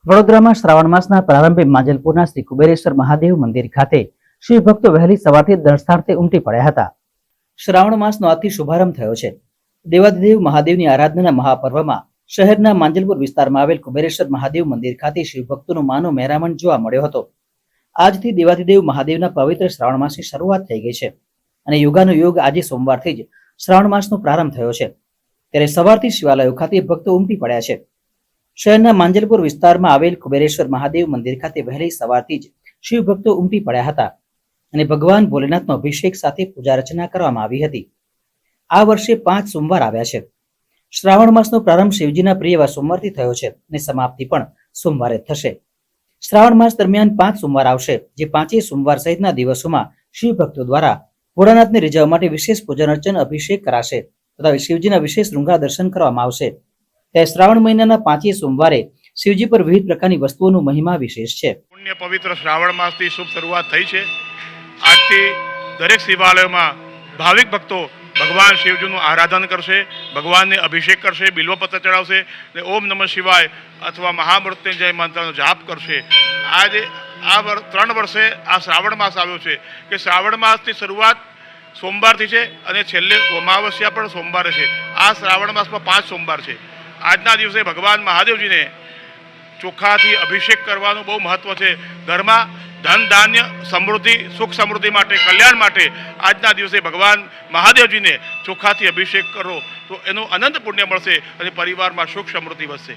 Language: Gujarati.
વડોદરામાં શ્રાવણ માસના પ્રારંભે માંજલપુરના શ્રી કુબેરેશ્વર મહાદેવ મંદિર ખાતે શિવ ભક્તો વહેલી સવારથી દર્શનાર્થે ઉમટી પડ્યા હતા। શ્રાવણ માસનો આજથી શુભારંભ થયો છે। દેવાધિદેવ મહાદેવની આરાધનાના મહાપર્વમાં શહેરના માંજલપુર વિસ્તારમાં આવેલ કુબેરેશ્વર મહાદેવ મંદિર ખાતે શિવ ભક્તોનો માનો મહેરામણ જોવા મળ્યો હતો। આજથી દેવાધિદેવ મહાદેવના પવિત્ર શ્રાવણ માસની શરૂઆત થઈ ગઈ છે અને યુગાનુયુગ આજે સોમવારથી જ શ્રાવણ માસનો પ્રારંભ થયો છે। ત્યારે સવારથી શિવાલયો ખાતે ભક્તો ઉમટી પડ્યા છે। શહેરના માંજલપુર વિસ્તારમાં આવેલ કુબેરેશ્વર મહાદેવ મંદિર ખાતે વહેલી સવારથી જ શિવ ભક્તો ઉમટી પડ્યા હતા અને ભગવાન ભોલેનાથનો અભિષેક સાથે પૂજા અર્ચના કરવામાં આવી હતી। આ વર્ષે 5 સોમવાર આવ્યા છે। શ્રાવણ માસનો પ્રારંભ શિવજીના પ્રિય એવા સોમવારથી થયો છે અને સમાપ્તિ પણ સોમવારે થશે। શ્રાવણ માસ દરમિયાન 5 સોમવાર આવશે, જે 5 સોમવાર સહિતના દિવસોમાં શિવ ભક્તો દ્વારા ભોળાનાથને રીઝવવા માટે વિશેષ પૂજન અર્ચન અભિષેક કરાશે તથા શિવજીના વિશેષ ડુંગા દર્શન કરવામાં આવશે। ત્યારે શ્રાવણ મહિનાના 5 સોમવારે શિવજી પર વિવિધ પ્રકારની વસ્તુઓનો મહિમા વિશેષ છે। પુણ્ય પવિત્ર શ્રાવણ માસથી શુભ શરૂઆત થઈ છે। આજથી દરેક શિવાલયોમાં ભાવિક ભક્તો ભગવાન શિવજીનું આરાધન કરશે, ભગવાનને અભિષેક કરશે, બિલ્વપત્ર ચડાવશે અને ઓમ નમઃ શિવાય અથવા મહામૃત્યુંજય મંત્રનો જાપ કરશે। આજે 3 વર્ષે આ શ્રાવણ માસ આવ્યો છે કે શ્રાવણ માસની શરૂઆત સોમવારથી છે અને છેલ્લે અમાવસ્યા પણ સોમવારે છે। આ શ્રાવણ માસમાં 5 સોમવાર છે। આજના દિવસે ભગવાન મહાદેવજીને ચોખાથી અભિષેક કરવાનું બહુ મહત્વ છે। ઘરમાં ધન ધાન્ય સમૃદ્ધિ સુખ સમૃદ્ધિ માટે કલ્યાણ માટે આજના દિવસે ભગવાન મહાદેવજીને ચોખાથી અભિષેક કરો તો એનું અનંત પુણ્ય મળશે અને પરિવારમાં સુખ સમૃદ્ધિ વધશે।